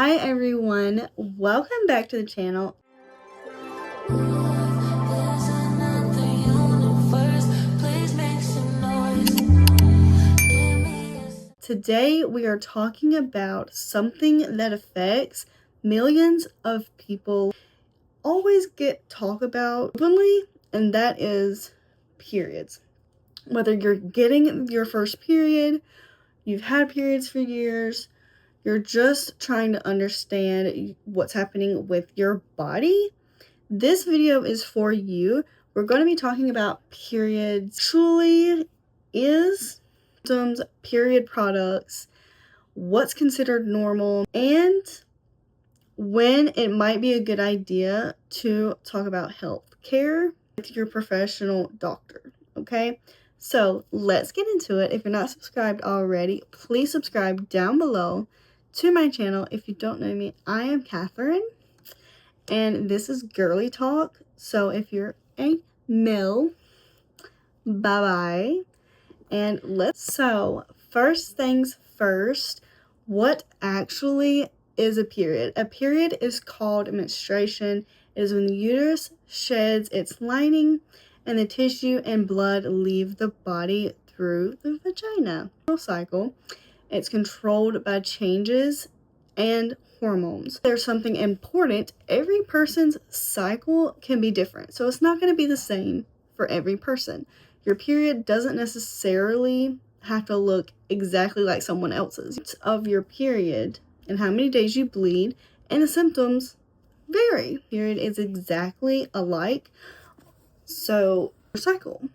Hi everyone, welcome back to the channel. Today we are talking about something that affects millions of people, always get talked about openly, and that is periods. Whether you're getting your first period, you've had periods for years, you're just trying to understand what's happening with your body, this video is for you. We're going to be talking about periods, truly is, symptoms, period products, what's considered normal, and when it might be a good idea to talk about health care with your professional doctor. Okay, so let's get into it. If you're not subscribed already, please subscribe down below to my channel. If you don't know me, I am Catherine, and this is Girly Talk. So if you're a male, bye-bye. And so first things first, what actually is a period? A period is called menstruation. It is when the uterus sheds its lining and the tissue and blood leave the body through the vagina. Cycle. It's controlled by changes and hormones. There's something important. Every person's cycle can be different, so it's not going to be the same for every person. Your period doesn't necessarily have to look exactly like someone else's. Of your period and how many days you bleed and the symptoms vary. Period is exactly alike, so your cycle.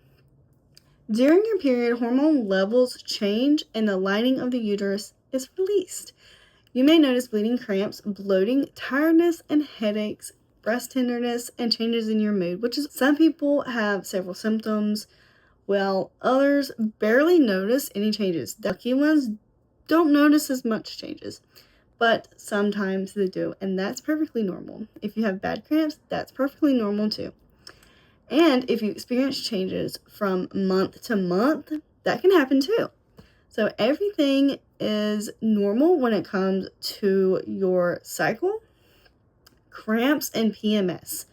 During your period, hormone levels change and the lining of the uterus is released. You may notice bleeding, cramps, bloating, tiredness, and headaches, breast tenderness, and changes in your mood, which is some people have several symptoms, while others barely notice any changes. The lucky ones don't notice as much changes, but sometimes they do, and that's perfectly normal. If you have bad cramps, that's perfectly normal too. And if you experience changes from month to month, that can happen too. So everything is normal when it comes to your cycle, cramps, and PMS.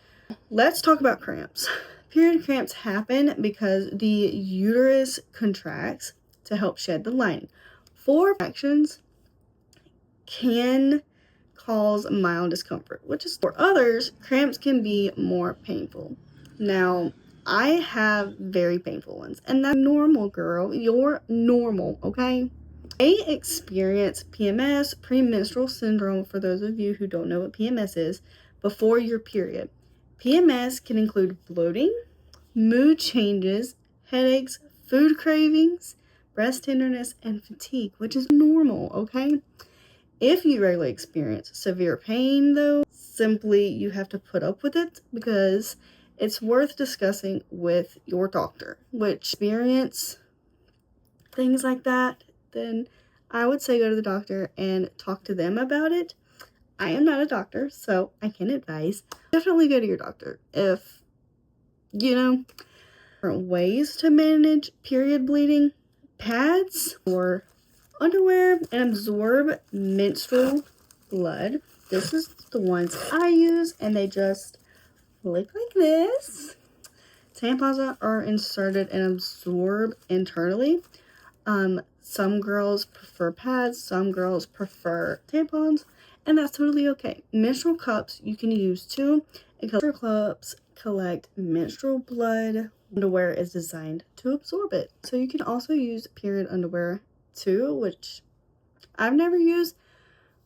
Let's talk about cramps. Period cramps happen because the uterus contracts to help shed the lining. 4 actions can cause mild discomfort, which is for others, cramps can be more painful. Now, I have very painful ones, and that's normal, girl. You're normal, okay? May experience PMS, premenstrual syndrome, for those of you who don't know what PMS is, before your period. PMS can include bloating, mood changes, headaches, food cravings, breast tenderness, and fatigue, which is normal, okay? If you regularly experience severe pain, though, simply you have to put up with it because it's worth discussing with your doctor. Which experience things like that, then I would say go to the doctor and talk to them about it. I am not a doctor, so I can advise. Definitely go to your doctor if, different ways to manage period bleeding. Pads or underwear and absorb menstrual blood. This is the ones I use, and they just look like this. Tampons are inserted and absorbed internally. Some girls prefer pads, some girls prefer tampons, and that's totally okay. Menstrual cups you can use too. Menstrual cups collect menstrual blood. Underwear is designed to absorb it. So you can also use period underwear too, which I've never used.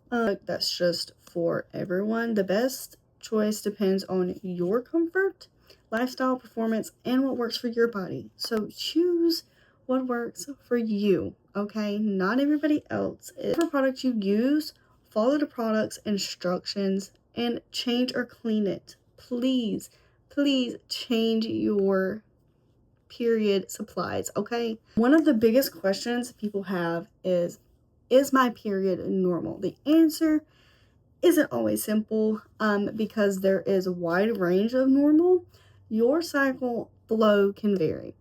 That's just for everyone. The best choice depends on your comfort, lifestyle, performance, and what works for your body. So choose what works for you, okay? Not everybody else. Whatever product you use, follow the product's instructions and change or clean it. Please, please change your period supplies, okay? One of the biggest questions people have is my period normal? The answer isn't always simple because there is a wide range of normal. Your cycle flow can vary,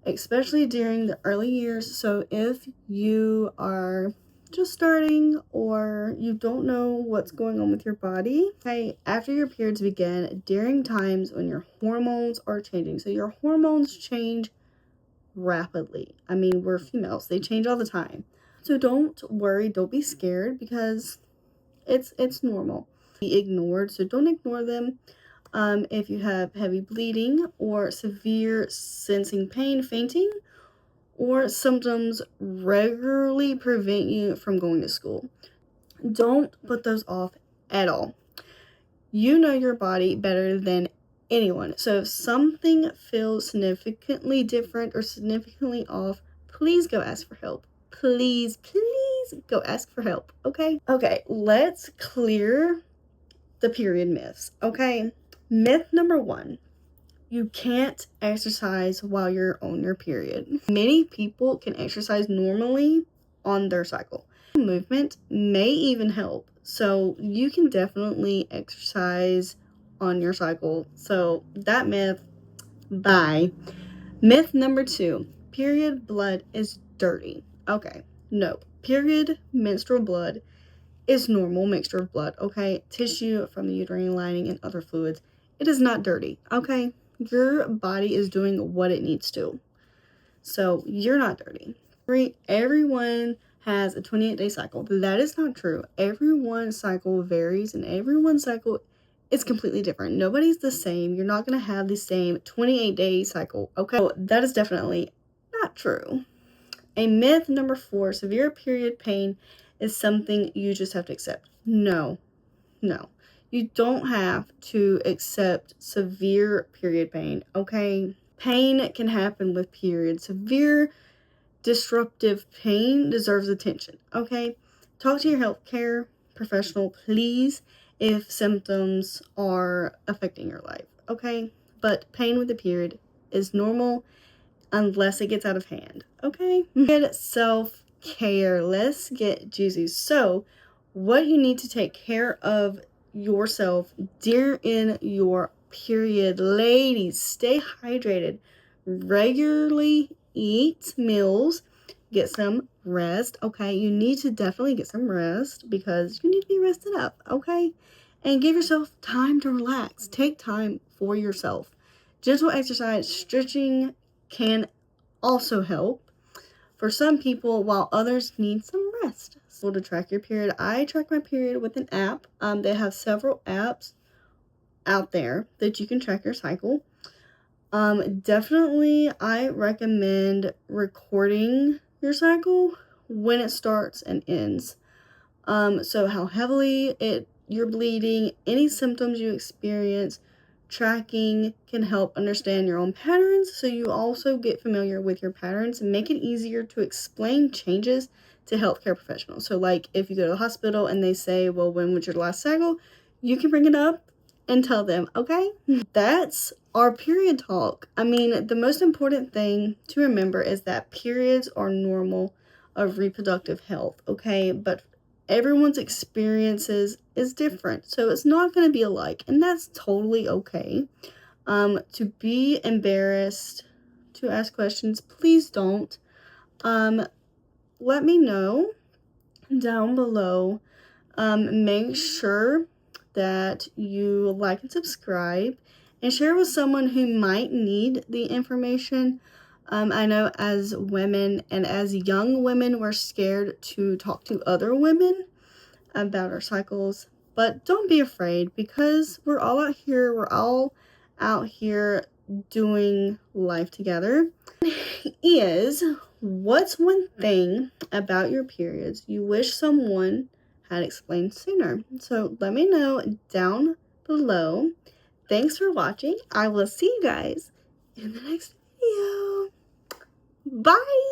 especially during the early years. So if you are just starting or you don't know what's going on with your body, okay, after your periods begin during times when your hormones are changing. So your hormones change rapidly. I mean, we're females, they change all the time. So don't worry, don't be scared, because it's normal. Be ignored, so don't ignore them. If you have heavy bleeding or severe sensing pain, fainting, or symptoms regularly prevent you from going to school, don't put those off at all. You know your body better than anyone. So if something feels significantly different or significantly off, please go ask for help. Please go ask for help, okay? Okay, let's clear the period myths, okay? Myth number 1. You can't exercise while you're on your period. Many people can exercise normally on their cycle. Movement may even help. So you can definitely exercise on your cycle. So that myth, bye. Myth number 2, period blood is dirty. Okay, no. Period menstrual blood is normal mixture of blood, okay? Tissue from the uterine lining and other fluids. It is not dirty, okay? Your body is doing what it needs to. So you're not dirty. Everyone has a 28-day cycle. That is not true. Everyone's cycle varies and everyone's cycle is completely different. Nobody's the same. You're not going to have the same 28-day cycle, okay? So that is definitely not true. And myth number 4, severe period pain is something you just have to accept. No. You don't have to accept severe period pain, okay? Pain can happen with periods. Severe disruptive pain deserves attention, okay? Talk to your healthcare professional, please, if symptoms are affecting your life, okay? But pain with the period is normal unless it gets out of hand, okay? Good self-care. Let's get juicy. So, what you need to take care of yourself during your period. Ladies, stay hydrated. Regularly eat meals. Get some rest, okay? You need to definitely get some rest because you need to be rested up, okay? And give yourself time to relax. Take time for yourself. Gentle exercise, stretching can also help for some people, while others need some rest. So to track your period, I track my period with an app. They have several apps out there that you can track your cycle. Definitely I recommend recording your cycle when it starts and ends. So how heavily you're bleeding, any symptoms you experience. Tracking can help understand your own patterns, so you also get familiar with your patterns and make it easier to explain changes to healthcare professionals. So like if you go to the hospital and they say, well, when was your last cycle? You can bring it up and tell them, okay? That's our period talk. I mean, the most important thing to remember is that periods are normal of reproductive health, okay? But everyone's experiences is different, so it's not going to be alike, and that's totally okay. To be embarrassed to ask questions, please don't. Let me know down below. Make sure that you like and subscribe and share with someone who might need the information. I know as women and as young women, we're scared to talk to other women about our cycles, but don't be afraid because we're all out here doing life together. Is what's one thing about your periods you wish someone had explained sooner? So let me know down below. Thanks for watching. I will see you guys in the next video. Bye.